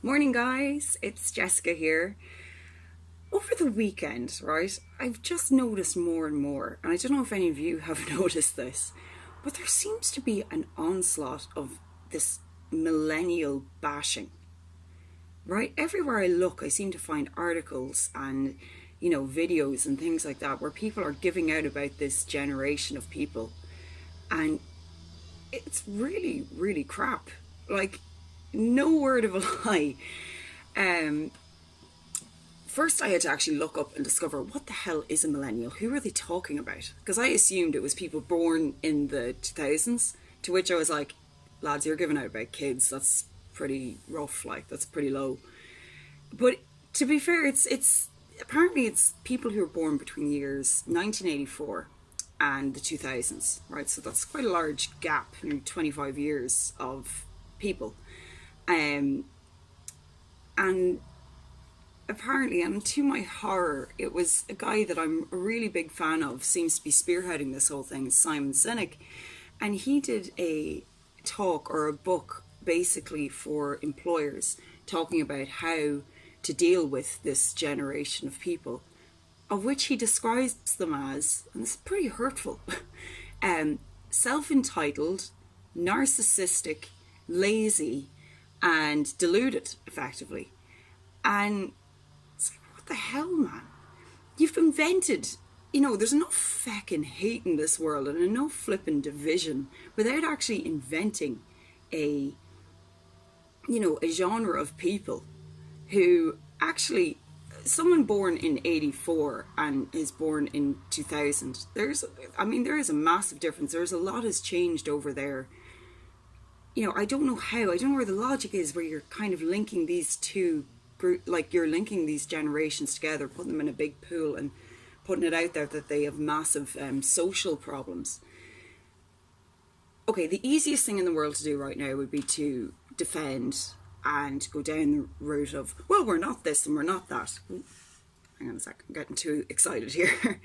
Morning, guys. It's Jessica here. Over the weekend, right, I've just noticed more and more, and I don't know if any of you have noticed this, but there seems to be an onslaught of this millennial bashing, right? Everywhere I look, I seem to find articles and, videos and things like that where people are giving out about this generation of people. And it's really, really crap. Like, no word of a lie. Um, First, I had to actually look up and discover what the hell is a millennial? Who are they talking about? Because I assumed it was people born in the 2000s, to which I was like, lads, you're giving out about kids. That's pretty rough, like, that's pretty low. But to be fair, it's apparently it's people who were born between the years 1984 and the 2000s, right? So that's quite a large gap, 25 years of people. Um, and apparently, and to my horror, it was a guy that I'm a really big fan of, seems to be spearheading this whole thing, Simon Sinek. And he did a talk or a book basically for employers talking about how to deal with this generation of people, of which he describes them as, and this is pretty hurtful, um, self entitled, narcissistic, lazy, and deluded, effectively. And it's like, what the hell, man? You've invented, there's enough feckin' hate in this world and enough flippin' division without actually inventing a, a genre of people who actually, someone born in 84 and is born in 2000, there is a massive difference. There's a lot has changed over there. I don't know how, I don't know where the logic is where you're kind of linking these two like you're linking these generations together, putting them in a big pool and putting it out there that they have massive social problems. Okay, the easiest thing in the world to do right now would be to defend and go down the route of, well, we're not this and we're not that. Hang on a sec, I'm getting too excited here.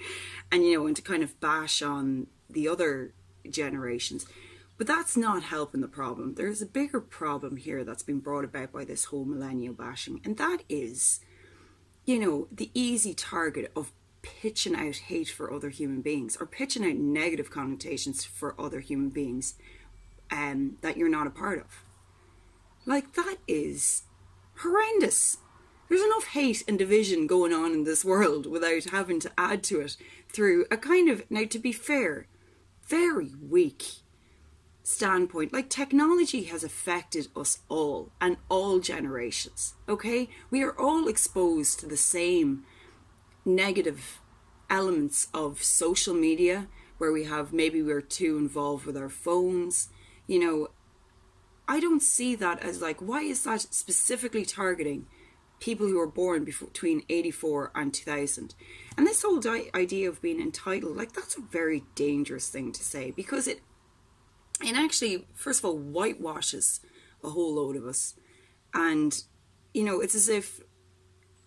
And to kind of bash on the other generations. But that's not helping the problem. There's a bigger problem here that's been brought about by this whole millennial bashing. And that is, the easy target of pitching out hate for other human beings or pitching out negative connotations for other human beings that you're not a part of. Like, that is horrendous. There's enough hate and division going on in this world without having to add to it through a kind of, now to be fair, very weak standpoint. Like, technology has affected us all and all generations, okay? We are all exposed to the same negative elements of social media where maybe we're too involved with our phones. I don't see that as like, why is that specifically targeting people who were born between 84 and 2000? And this whole idea of being entitled, like, that's a very dangerous thing to say, because it actually, first of all, whitewashes a whole load of us. And, it's as if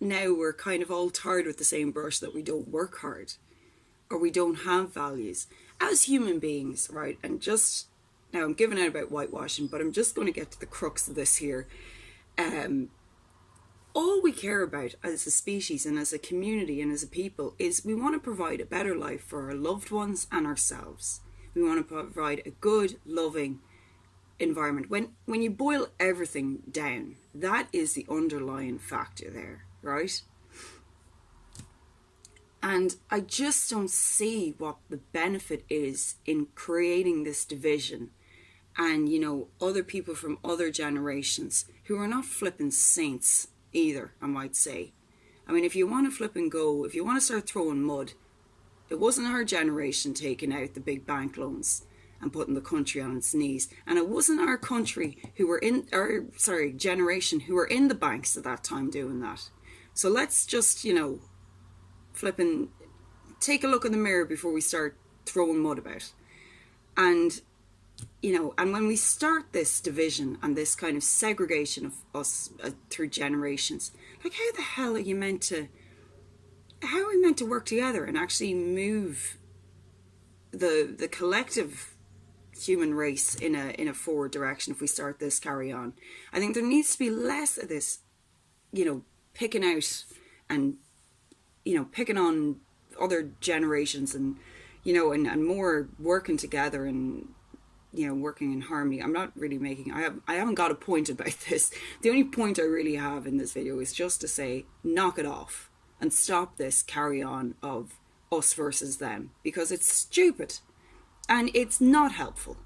now we're kind of all tarred with the same brush, that we don't work hard or we don't have values as human beings, right? And just, now I'm giving out about whitewashing, but I'm just going to get to the crux of this here. All we care about as a species and as a community and as a people is we want to provide a better life for our loved ones and ourselves. We want to provide a good, loving environment. When you boil everything down, that is the underlying factor there, right? And I just don't see what the benefit is in creating this division and, other people from other generations who are not flipping saints either, I might say. I mean, if you want to flip and go, if you want to start throwing mud, it wasn't our generation taking out the big bank loans and putting the country on its knees. And it wasn't our generation who were in the banks at that time doing that. So let's just, flip and take a look in the mirror before we start throwing mud about. And, and when we start this division and this kind of segregation of us through generations, like, how the hell are we meant to work together and actually move the collective human race in a forward direction if we start this carry on. I think there needs to be less of this, picking out and picking on other generations, and and more working together, and working in harmony. I'm not really making, I haven't got a point about this. The only point I really have in this video is just to say, knock it off and stop this carry on of us versus them, because it's stupid and it's not helpful.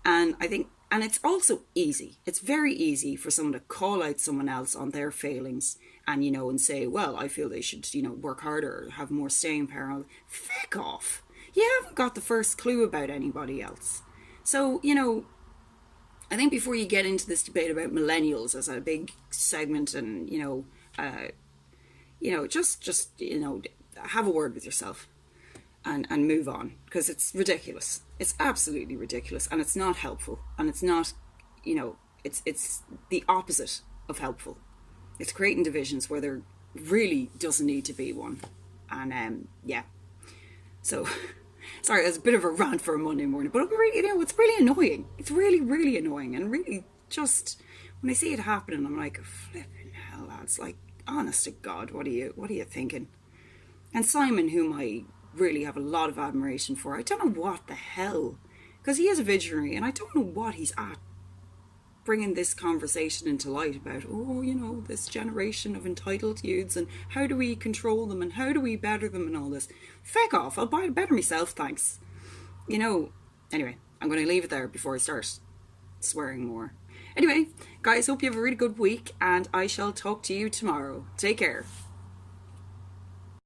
And I think, and it's also easy. It's very easy for someone to call out someone else on their failings and, and say, well, I feel they should, work harder or have more staying power. Feck off. You haven't got the first clue about anybody else. So, I think before you get into this debate about millennials as a big segment, and, just have a word with yourself and move on, because it's ridiculous. It's absolutely ridiculous, and it's not helpful, and it's not, it's the opposite of helpful. It's creating divisions where there really doesn't need to be one. And so sorry, that's a bit of a rant for a Monday morning, but really, it's really annoying. It's really, really annoying, and really just when I see it happening, I'm like, flipping hell, lads! Like, honest to God, what are you thinking? And Simon, whom I really have a lot of admiration for, I don't know what the hell, because he is a visionary, and I don't know what he's at, bringing this conversation into light about, this generation of entitled youths, and how do we control them, and how do we better them, and all this. Feck off, I'll better myself, thanks. Anyway, I'm going to leave it there before I start swearing more. Anyway, guys, hope you have a really good week, and I shall talk to you tomorrow. Take care.